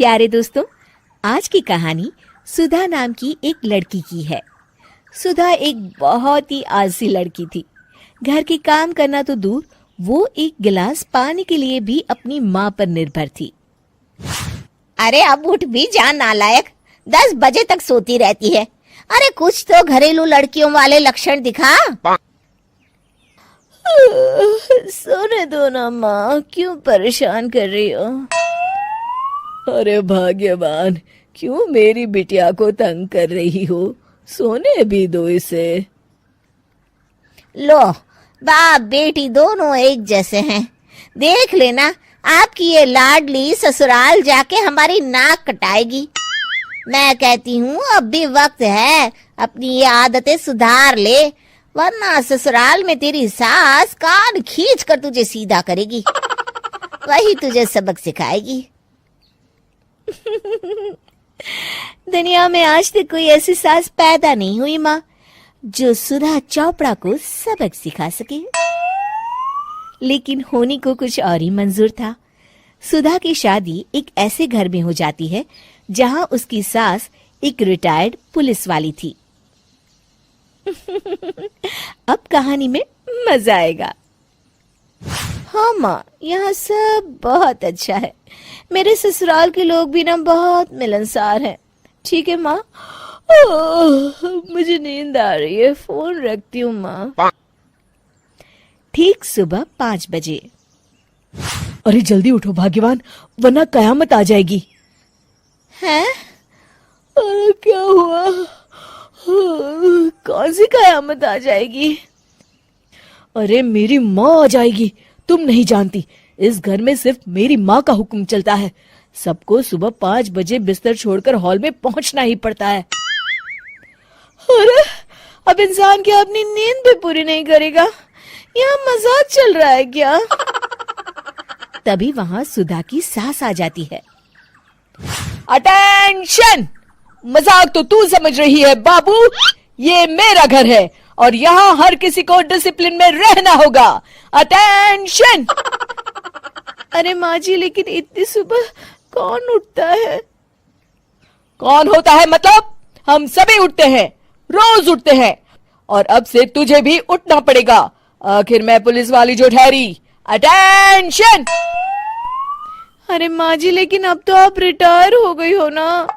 प्यारे दोस्तों, आज की कहानी सुधा नाम की एक लड़की की है। सुधा एक बहुत ही आलसी लड़की थी। घर के काम करना तो दूर, वो एक गिलास पानी के लिए भी अपनी माँ पर निर्भर थी। अरे अब उठ भी जा नालायक, 10 बजे तक सोती रहती है। अरे कुछ तो घरेलू लड़कियों वाले लक्षण दिखा। सोने दो ना माँ, क्यों परेशान कर रही हो? अरे भाग्यवान, क्यों मेरी बिटिया को तंग कर रही हो? सोने भी दो इसे। लो, बाप बेटी दोनों एक जैसे हैं। देख लेना, आपकी ये लाडली ससुराल जाके हमारी नाक कटाएगी। मैं कहती हूँ अब भी वक्त है, अपनी ये आदतें सुधार ले, वरना ससुराल में तेरी सास कान खींच कर तुझे सीधा करेगी। वही तुझे सबक सिखाएगी। दुनिया में आज तक कोई ऐसी सास पैदा नहीं हुई माँ, जो सुधा चोपड़ा को सबक सिखा सके। लेकिन होनी को कुछ और ही मंजूर था। सुधा की शादी एक ऐसे घर में हो जाती है जहां उसकी सास एक रिटायर्ड पुलिस वाली थी। अब कहानी में मजा आएगा। हाँ माँ, यहाँ सब बहुत अच्छा है। मेरे ससुराल के लोग भी ना बहुत मिलनसार हैं। ठीक है माँ, मुझे नींद आ रही है, फोन रखती हूँ माँ। ठीक सुबह 5 बजे। अरे जल्दी उठो भाग्यवान, वरना कयामत आ जाएगी। हैं? अरे क्या हुआ? कौन सी कयामत आ जाएगी? अरे मेरी माँ आ जाएगी। तुम नहीं जानती, इस घर में सिर्फ मेरी माँ का हुक्म चलता है। सबको सुबह 5 बजे बिस्तर छोड़कर हॉल में पहुंचना ही पड़ता है। अरे अब इंसान क्या अपनी नींद भी पूरी नहीं करेगा? यहाँ मजाक चल रहा है क्या? तभी वहां सुधा की सास आ जाती है। अटेंशन! मजाक तो तू समझ रही है बाबू, ये मेरा घर है और यहाँ हर किसी को डिसिप्लिन में रहना होगा। अटेंशन! अरे माँ जी, लेकिन इतनी सुबह कौन उठता है? कौन होता है मतलब? हम सभी उठते हैं, रोज उठते हैं, और अब से तुझे भी उठना पड़ेगा। आखिर मैं पुलिस वाली जो ठहरी। अटेंशन! अरे माँ जी, लेकिन अब तो आप रिटायर हो गई हो ना।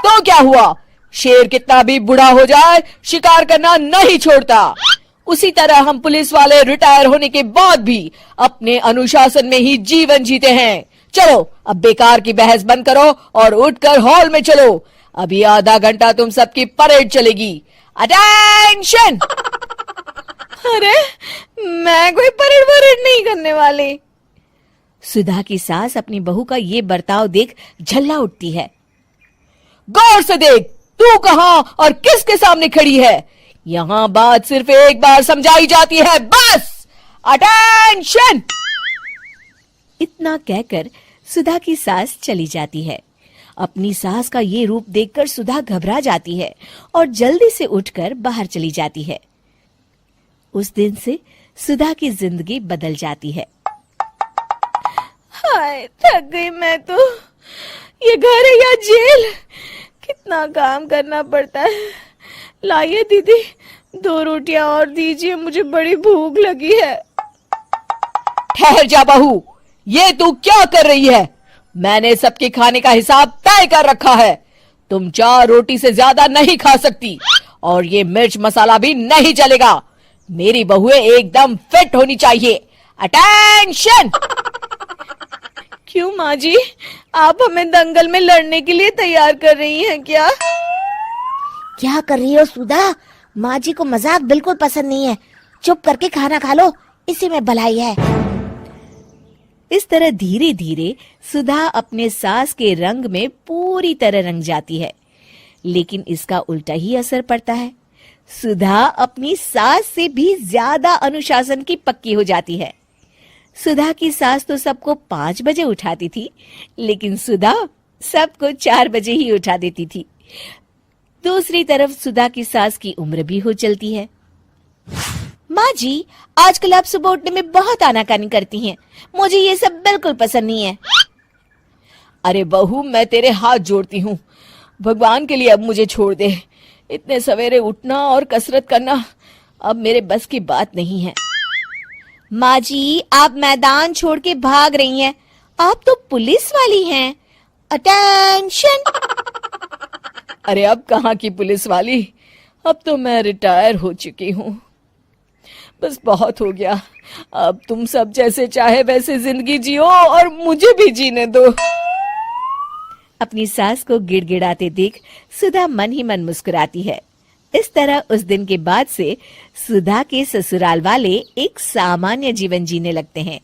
तो क्या हुआ? शेर कितना भी बूढ़ा हो जाए, शिकार करना नहीं छोड़ता। उसी तरह हम पुलिस वाले रिटायर होने के बाद भी अपने अनुशासन में ही जीवन जीते हैं। चलो अब बेकार की बहस बंद करो और उठकर हॉल में चलो। अभी आधा घंटा तुम सबकी परेड चलेगी। अटेंशन! अरे मैं कोई परेड नहीं करने वाली। सुधा की सास अपनी बहू का ये बर्ताव देख झल्ला उठती है। गौर से देख, तू कहां और किसके सामने खड़ी है? यहां बात सिर्फ एक बार समझाई जाती है, बस। अटेंशन! इतना कहकर सुधा की सास चली जाती है। अपनी सास का ये रूप देखकर सुधा घबरा जाती है और जल्दी से उठकर बाहर चली जाती है। उस दिन से सुधा की जिंदगी बदल जाती है। हाय, थक गई मैं तो। ये घर है या जेल? कितना काम करना पड़ता है। लाइए दीदी, 2 रोटियां और दीजिए, मुझे बड़ी भूख लगी है। ठहर जा बहू, ये तू क्या कर रही है? मैंने सबके खाने का हिसाब तय कर रखा है। तुम 4 रोटी से ज्यादा नहीं खा सकती और ये मिर्च मसाला भी नहीं चलेगा। मेरी बहुएं एकदम फिट होनी चाहिए। अटेंशन! क्यों माँ जी, आप हमें दंगल में लड़ने के लिए तैयार कर रही हैं क्या? क्या कर रही हो सुधा? माँ जी को मजाक बिल्कुल पसंद नहीं है। चुप करके खाना खा लो, इसी में भलाई है। इस तरह धीरे धीरे सुधा अपने सास के रंग में पूरी तरह रंग जाती है, लेकिन इसका उल्टा ही असर पड़ता है। सुधा अपनी सास से भी ज्यादा अनुशासन की पक्की हो जाती है। सुधा की सास तो सबको 5 बजे उठाती थी, लेकिन सुधा सबको 4 बजे ही उठा देती थी। दूसरी तरफ सुधा की सास की उम्र भी हो चलती है। माँ जी, आजकल आप सुबह उठने में बहुत आनाकानी करती हैं। मुझे ये सब बिल्कुल पसंद नहीं है। अरे बहू, मैं तेरे हाथ जोड़ती हूँ, भगवान के लिए अब मुझे छोड़ दे। इतने सवेरे उठना और कसरत करना अब मेरे बस की बात नहीं है। माँ जी, आप मैदान छोड़ के भाग रही हैं। आप तो पुलिस वाली हैं। अटेंशन। अरे अब कहाँ की पुलिस वाली, अब तो मैं रिटायर हो चुकी हूँ। बस बहुत हो गया, अब तुम सब जैसे चाहे वैसे जिंदगी जियो और मुझे भी जीने दो। अपनी सास को गिड़गिड़ाते देख सुधा मन ही मन मुस्कुराती है। इस तरह उस दिन के बाद से सुधा के ससुराल वाले एक सामान्य जीवन जीने लगते हैं।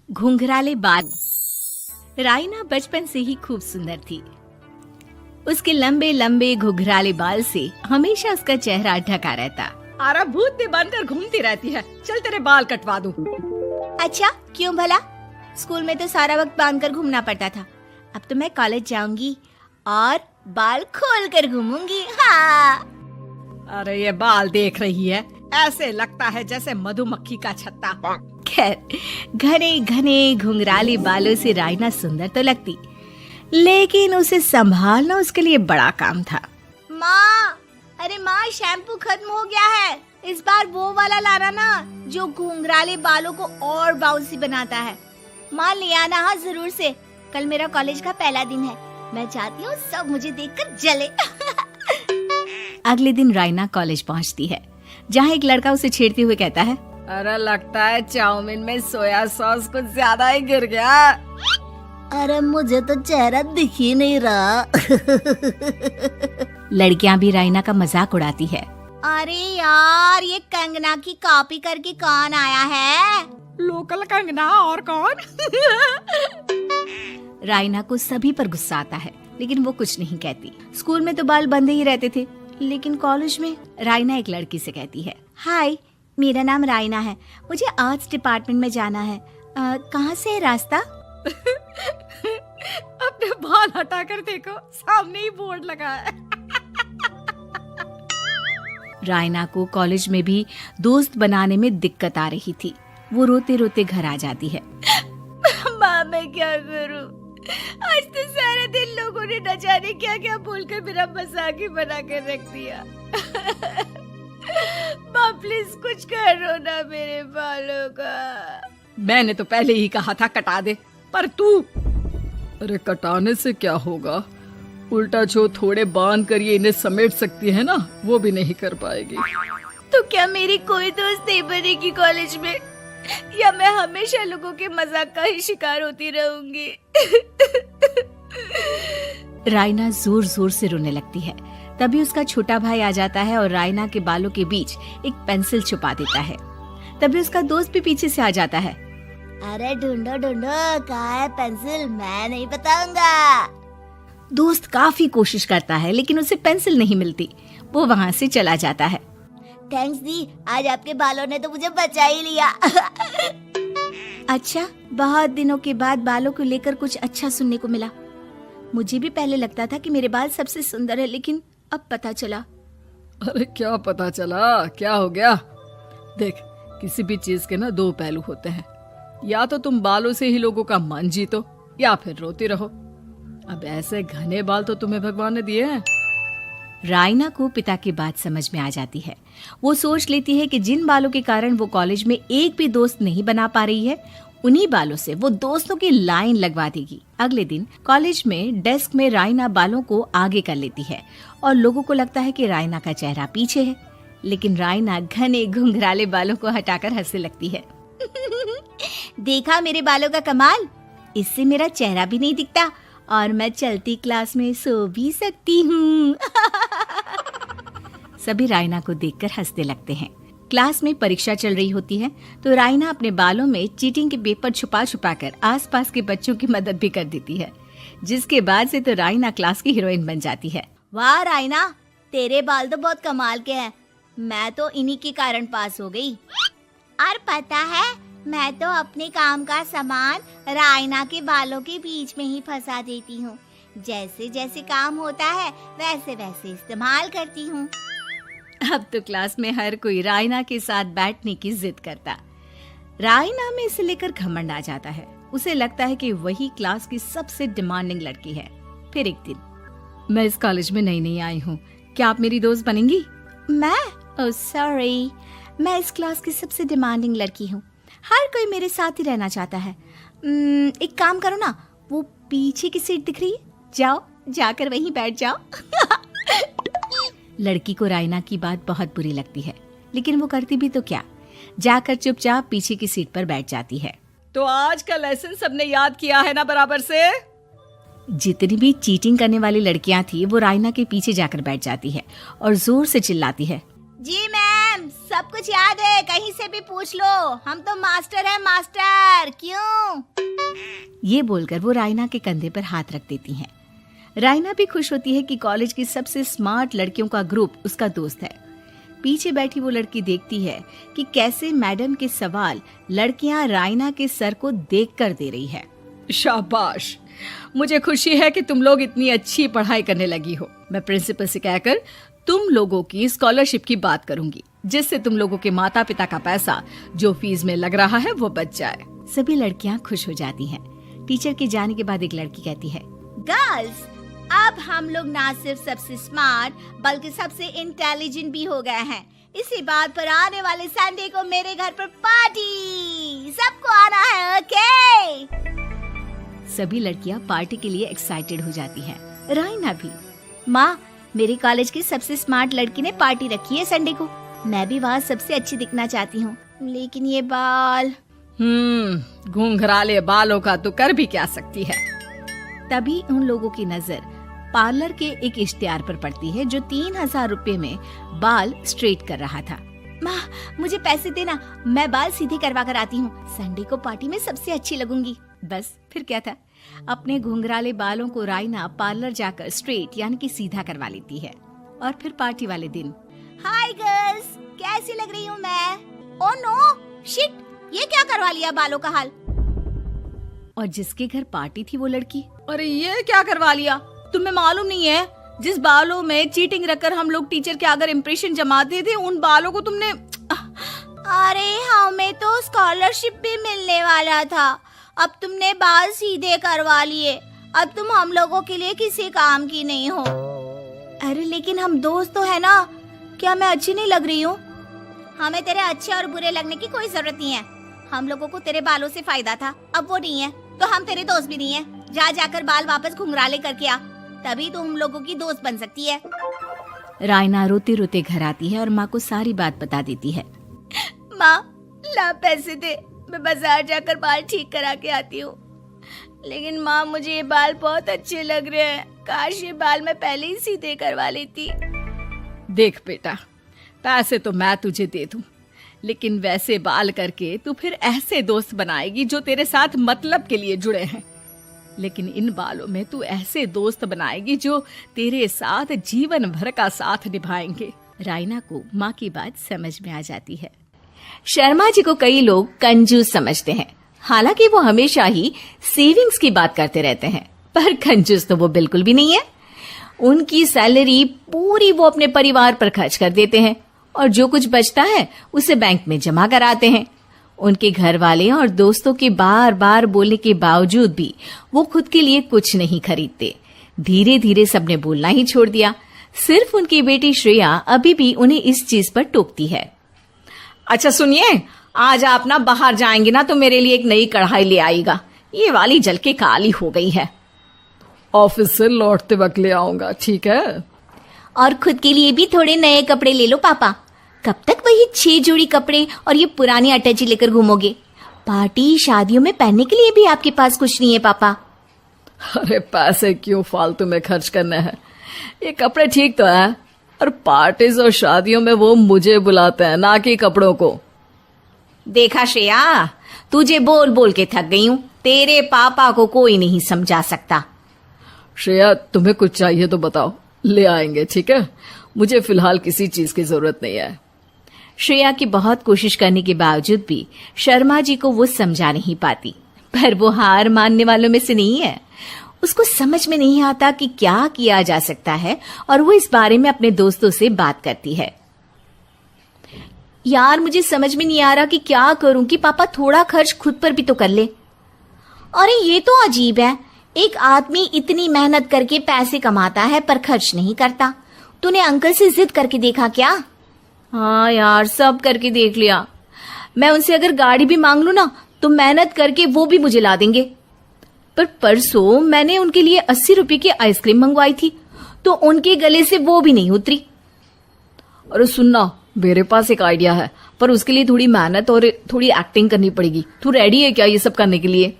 घुंघराले बाल। राइना बचपन से ही खूब सुंदर थी। उसके लंबे लंबे घुंघराले बाल से हमेशा उसका चेहरा ढका रहता। अरे भूतनी बनकर घूमती रहती है, चल तेरे बाल कटवा दूं। अच्छा, क्यों भला? स्कूल में तो सारा वक्त बांधकर घूमना पड़ता था। अब तो मैं कॉलेज जाऊंगी और बाल खोलकर घूमूंगी। हाँ। अरे ये बाल देख रही है, ऐसे लगता है जैसे मधुमक्खी का छत्ता। खैर, घने घने घुंघराले बालों से राइना सुंदर तो लगती, लेकिन उसे संभालना उसके लिए बड़ा काम था। माँ, अरे माँ, शैम्पू खत्म हो गया है। इस बार वो वाला लाना ना, जो घुंघराले बालों को और बाउंसी बनाता है। माँ ले आना, हाँ जरूर से। कल मेरा कॉलेज का पहला दिन है, मैं चाहती हूँ सब मुझे देखकर जले। अगले दिन राइना कॉलेज पहुँचती है, जहाँ एक लड़का उसे छेड़ते हुए कहता है, अरे लगता है चाउमीन में सोया सॉस कुछ ज्यादा ही गिर गया। अरे मुझे तो चेहरा दिख ही नहीं रहा। लड़कियां भी राइना का मजाक उड़ाती है। अरे यार, ये कंगना की कॉपी करके कौन आया है? लोकल कंगना, और कौन? राइना को सभी पर गुस्सा आता है, लेकिन वो कुछ नहीं कहती। स्कूल में तो बाल बंधे ही रहते थे, लेकिन कॉलेज में राइना एक लड़की से कहती है, हाय, मेरा नाम राइना है, मुझे आर्ट्स डिपार्टमेंट में जाना है। कहाँ से है रास्ता? अपने बाल हटाकर देखो, सामने ही बोर्ड लगा है। राइना को कॉलेज में भी दोस्त बनाने में दिक्कत आ रही थी। वो रोते रोते घर आ जाती है। माँ, मैं क्या करूं? आज तो सारा दिन लोगों ने न जाने क्या क्या बोलकर मेरा मजाक ही बना कर रख दिया। माँ प्लीज कुछ करो ना मेरे बालों का। मैंने तो पहले ही कहा था कटा दे, पर तू। अरे कटाने से क्या होगा, उल्टा जो थोड़े बांध कर ये इन्हें समेट सकती है ना, वो भी नहीं कर पाएगी। तो क्या मेरी कोई दोस्त नहीं बनेगी कॉलेज में, या मैं हमेशा लोगों के मजाक का ही शिकार होती रहूंगी? राइना जोर जोर से रोने लगती है। तभी उसका छोटा भाई आ जाता है और राइना के बालों के बीच एक पेंसिल छुपा देता है। तभी उसका दोस्त भी पीछे से आ जाता है। अरे ढूंढो ढूंढो, कहाँ है पेंसिल? मैं नहीं बताऊंगा। दोस्त काफी कोशिश करता है, लेकिन उसे पेंसिल नहीं मिलती। वो वहाँ से चला जाता है। थैंक्स दी, आज आपके बालों ने तो मुझे बचा ही लिया। अच्छा, बहुत दिनों के बाद बालों को लेकर कुछ अच्छा सुनने को मिला। मुझे भी पहले लगता था कि मेरे बाल सबसे सुंदर है, लेकिन अब पता चला। अरे क्या पता चला, क्या हो गया? देख, किसी भी चीज के ना दो पहलू होते हैं, या तो तुम बालों से ही लोगों का मन जीतो, या फिर रोते रहो। अब ऐसे घने बाल तो तुम्हें भगवान ने दिए हैं। राइना को पिता की बात समझ में आ जाती है। वो सोच लेती है कि जिन बालों के कारण वो कॉलेज में एक भी दोस्त नहीं बना पा रही है, उन्हीं बालों से वो दोस्तों की लाइन लगवा देगी। अगले दिन कॉलेज में डेस्क में राइना बालों को आगे कर लेती है और लोगों को लगता है कि राइना का चेहरा पीछे है, लेकिन राइना घने घुंघराले बालों को हटाकर हंसने लगती है। देखा मेरे बालों का कमाल, इससे मेरा चेहरा भी नहीं दिखता और मैं चलती क्लास में सो भी सकती हूँ। सभी राइना को देखकर हंसने लगते हैं। क्लास में परीक्षा चल रही होती है तो राइना अपने बालों में चीटिंग के पेपर छुपा छुपा कर आसपास के बच्चों की मदद भी कर देती है, जिसके बाद से तो राइना क्लास की हीरोइन बन जाती है। वाह राइना, तेरे बाल तो बहुत कमाल के हैं। मैं तो इन्हीं के कारण पास हो गई। और पता है, मैं तो अपने काम का सामान राइना के बालों के बीच में ही फंसा देती हूँ। जैसे जैसे काम होता है वैसे वैसे इस्तेमाल करती हूँ। अब तो क्लास में हर कोई राइना के साथ बैठने की जिद करता। रायना में इसे लेकर घमंड आ जाता है। उसे लगता है कि वही क्लास की सबसे डिमांडिंग लड़की है। फिर एक दिन, मैं इस कॉलेज में नई आई हूँ, क्या आप मेरी दोस्त बनेंगी? मैं? ओह सॉरी, मैं इस क्लास की सबसे डिमांडिंग लड़की हूँ। हर कोई मेरे साथ ही रहना चाहता है। एक काम करो ना, वो पीछे की सीट दिख रही है, जाओ जाकर वहीं बैठ जाओ। लड़की को रायना की बात बहुत बुरी लगती है, लेकिन वो करती भी तो क्या, जाकर चुपचाप पीछे की सीट पर बैठ जाती है। तो आज का लेसन सबने याद किया है ना बराबर से? जितनी भी चीटिंग करने वाली लड़कियां थी वो रायना के पीछे जाकर बैठ जाती है और जोर से चिल्लाती है, जी मैम, सब कुछ याद है, कहीं से भी पूछ लो, हम तो मास्टर हैं मास्टर। क्यों? ये बोलकर वो रायना के कंधे पर हाथ रख देती हैं। रायना भी खुश होती है कि कॉलेज की सबसे स्मार्ट लड़कियों का ग्रुप उसका दोस्त है। पीछे बैठी वो लड़की देखती है कि कैसे मैडम के सवाल लड़कियां रायना के सर को देखकर दे रही है। शाबाश, मुझे खुशी है कि तुम लोग इतनी अच्छी पढ़ाई करने लगी हो। मैं प्रिंसिपल से कहकर तुम लोगों की स्कॉलरशिप की बात करूंगी, जिससे तुम लोगों के माता पिता का पैसा जो फीस में लग रहा है वो बच जाए। सभी लड़कियां खुश हो जाती हैं। टीचर के जाने के बाद एक लड़की कहती है, गर्ल्स, अब हम लोग ना सिर्फ सबसे स्मार्ट बल्कि सबसे इंटेलिजेंट भी हो गए हैं। इसी बात पर आने वाले संडे को मेरे घर पर पार्टी, सबको आना है, ओके? सभी लड़कियां पार्टी के लिए एक्साइटेड हो जाती हैं। रायना भी। माँ, मेरे कॉलेज की सबसे स्मार्ट लड़की ने पार्टी रखी है संडे को, मैं भी वहाँ सबसे अच्छी दिखना चाहती हूँ, लेकिन ये बाल। घुंघराले बालों का तो कर भी क्या सकती है। तभी उन लोगों की नजर पार्लर के एक इश्तिहार पर पड़ती है जो 3000 रुपए में बाल स्ट्रेट कर रहा था। माँ, मुझे पैसे देना, मैं बाल सीधे करवा कर आती हूँ, संडे को पार्टी में सबसे अच्छी लगूंगी। बस फिर क्या था, अपने घुंघराले बालों को रायना पार्लर जाकर स्ट्रेट यानी कि सीधा करवा लेती है। और फिर पार्टी वाले दिन, हाय गर्ल्स, कैसी लग रही हूँ मैं? ओह नो, शिट, ये क्या करवा लिया बालों का हाल? और जिसके घर पार्टी थी वो लड़की, अरे ये क्या करवा लिया? तुम्हें मालूम नहीं है, जिस बालों में चीटिंग रखकर हम लोग टीचर के अगर इम्प्रेशन जमाते थे, उन बालों को तुमने। अरे हमें तो स्कॉलरशिप भी मिलने वाला था, अब तुमने बाल सीधे करवा लिए, अब तुम हम लोगों के लिए किसी काम की नहीं हो। अरे लेकिन हम दोस्त तो है ना, क्या मैं अच्छी नहीं लग रही हूँ? हमें तेरे अच्छे और बुरे लगने की कोई जरूरत नहीं है, हम लोगों को तेरे बालों से फायदा था, अब वो नहीं है तो हम तेरे दोस्त भी नहीं है। जाकर बाल वापस घुंघराले करके आ, तभी तो हम लोगों की दोस्त बन सकती है। रायना रोते रोते घर आती है और माँ को सारी बात बता देती है। माँ, ला पैसे दे, मैं बाजार जाकर बाल ठीक करा के आती हूँ। लेकिन माँ, मुझे ये बाल बहुत अच्छे लग रहे हैं, काश ये बाल मैं पहले ही सीधे करवा लेती। देख बेटा, पैसे तो मैं तुझे दे दूं, लेकिन वैसे बाल करके तू फिर ऐसे दोस्त बनाएगी जो तेरे साथ मतलब के लिए जुड़े हैं। लेकिन इन बालों में तू ऐसे दोस्त बनाएगी जो तेरे साथ जीवन भर का साथ निभाएंगे। रायना को माँ की बात समझ में आ जाती है। शर्मा जी को कई लोग कंजूस समझते हैं, हालांकि वो हमेशा ही सेविंग्स की बात करते रहते हैं, पर कंजूस तो वो बिल्कुल भी नहीं है। उनकी सैलरी पूरी वो अपने परिवार पर खर्च कर देते हैं और जो कुछ बचता है उसे बैंक में जमा कराते हैं। उनके घर वाले और दोस्तों के बार बार बोलने के बावजूद भी वो खुद के लिए कुछ नहीं खरीदते। धीरे धीरे सबने बोलना ही छोड़ दिया। सिर्फ उनकी बेटी श्रेया अभी भी उन्हें इस चीज पर टोकती है। अच्छा सुनिए, आज आप ना बाहर जाएंगे ना तो मेरे लिए एक नई कढ़ाई ले आएगा, ये वाली जल के काली हो गई है। ऑफिस से लौटते वक्त ले आऊंगा, ठीक है? और खुद के लिए भी थोड़े नए कपड़े ले लो पापा। कब तक वही 6 जोड़ी कपड़े और ये पुरानी अटैची लेकर घूमोगे? पार्टी शादियों में पहनने के लिए भी आपके पास कुछ नहीं है पापा। अरे पैसे क्यों फालतू में खर्च करने हैं, ये कपड़े ठीक तो है, और पार्टीज और शादियों में वो मुझे बुलाते हैं, ना कि कपड़ों को। देखा श्रेया, तुझे बोल बोल के थक गई हूँ, तेरे पापा को कोई नहीं समझा सकता। श्रेया, तुम्हें कुछ चाहिए तो बताओ, ले आएंगे, ठीक है? मुझे फिलहाल किसी चीज की जरूरत नहीं है। श्रेया की बहुत कोशिश करने के बावजूद भी शर्मा जी को वो समझा नहीं पाती, पर वो हार मानने वालों में से नहीं है। उसको समझ में नहीं आता कि क्या किया जा सकता है और वो इस बारे में अपने दोस्तों से बात करती है। यार मुझे समझ में नहीं आ रहा कि क्या करूं कि पापा थोड़ा खर्च खुद पर भी तो कर ले। अरे ये तो अजीब है, एक आदमी इतनी मेहनत करके पैसे कमाता है पर खर्च नहीं करता। तूने अंकल से जिद करके देखा क्या? हाँ यार, सब करके देख लिया। मैं उनसे अगर गाड़ी भी मांग लूं ना तो मेहनत करके वो भी मुझे ला देंगे। पर परसों मैंने उनके लिए 80 रुपए की आइसक्रीम मंगवाई थी तो उनके गले से वो भी नहीं उतरी। अरे सुनना, मेरे पास एक आइडिया है, पर उसके लिए थोड़ी मेहनत और थोड़ी एक्टिंग करनी पड़ेगी। तू रेडी है क्या ये सब करने के लिए?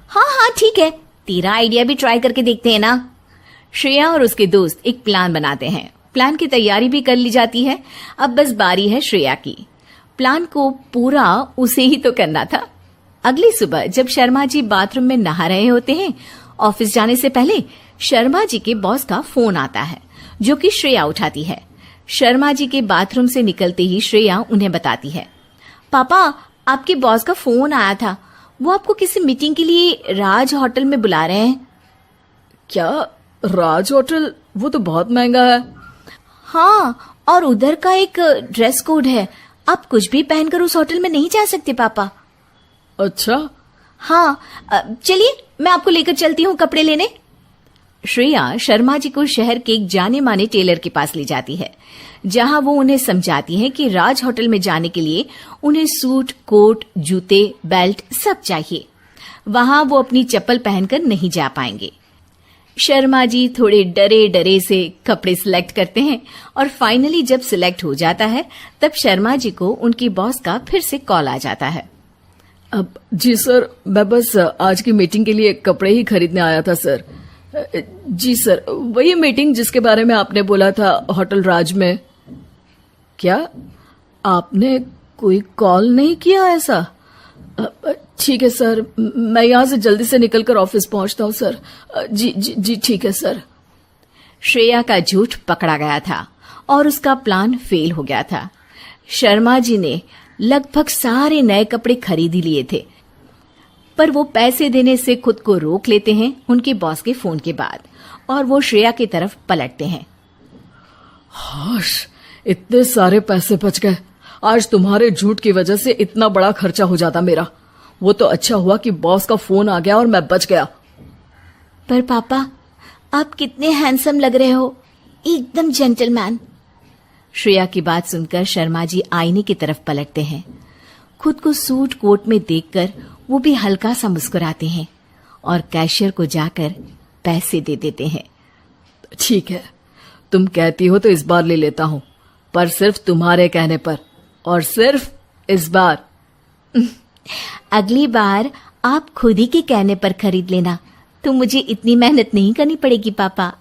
हाँ हाँ ठीक है, तेरा आइडिया भी ट्राई करके देखते हैं ना। श्रेया और उसके दोस्त एक प्लान बनाते हैं। प्लान की तैयारी भी कर ली जाती है। अब बस बारी है श्रेया की। प्लान को पूरा उसे ही तो करना था। अगली सुबह जब शर्मा जी बाथरूम में नहा रहे होते हैं, ऑफिस जाने से पहले शर्मा जी के बॉस का फोन आता है जो कि श्रेया उठाती है। शर्मा जी के बाथरूम से निकलते ही श्रेया उन्हें बताती है, पापा आपके बॉस का फोन आया था, वो आपको किसी मीटिंग के लिए राज होटल में बुला रहे हैं। क्या? राज होटल? वो तो बहुत महंगा है। हाँ, और उधर का एक ड्रेस कोड है, आप कुछ भी पहनकर उस होटल में नहीं जा सकते पापा। अच्छा। हाँ, चलिए मैं आपको लेकर चलती हूँ कपड़े लेने। श्रेया शर्मा जी को शहर के एक जाने माने टेलर के पास ले जाती है, जहां वो उन्हें समझाती है कि राज होटल में जाने के लिए उन्हें सूट, कोट, जूते, बेल्ट सब चाहिए। वहां वो अपनी चप्पल पहनकर नहीं जा पाएंगे। शर्मा जी थोड़े डरे डरे से कपड़े सिलेक्ट करते हैं और फाइनली जब सिलेक्ट हो जाता है तब शर्मा जी को उनकी बॉस का फिर से कॉल आ जाता है। अब जी सर, मैं बस आज की मीटिंग के लिए कपड़े ही खरीदने आया था सर। जी सर, वही मीटिंग जिसके बारे में आपने बोला था होटल राज में। क्या आपने कोई कॉल नहीं किया ऐसा? ठीक है सर, मैं यहाँ से जल्दी से निकलकर ऑफिस पहुंचता हूँ सर। जी जी जी ठीक है सर। श्रेया का झूठ पकड़ा गया था और उसका प्लान फेल हो गया था। शर्मा जी ने लगभग सारे नए कपड़े खरीद ही लिए थे, पर वो पैसे देने से खुद को रोक लेते हैं उनके बॉस के फोन के बाद और वो श्रेया की तरफ पलटते हैं। हाश, इतने सारे पैसे बच गए। आज तुम्हारे झूठ की वजह से इतना बड़ा खर्चा हो जाता मेरा। वो तो अच्छा हुआ कि बॉस का फोन आ गया और मैं बच गया। पर पापा, आप कितने हैंडसम लग रहे हो, एकदम जेंटलमैन। श्रेया की बात सुनकर शर्मा जी आईने की तरफ पलटते हैं। खुद को सूट कोट में देखकर वो भी हल्का सा मुस्कुराते हैं और कैशियर को जाकर पैसे दे देते हैं। ठीक है, तुम कहती हो तो इस बार ले लेता हूँ, पर सिर्फ तुम्हारे कहने पर, और सिर्फ इस बार। अगली बार आप खुद ही के कहने पर खरीद लेना, तो मुझे इतनी मेहनत नहीं करनी पड़ेगी पापा।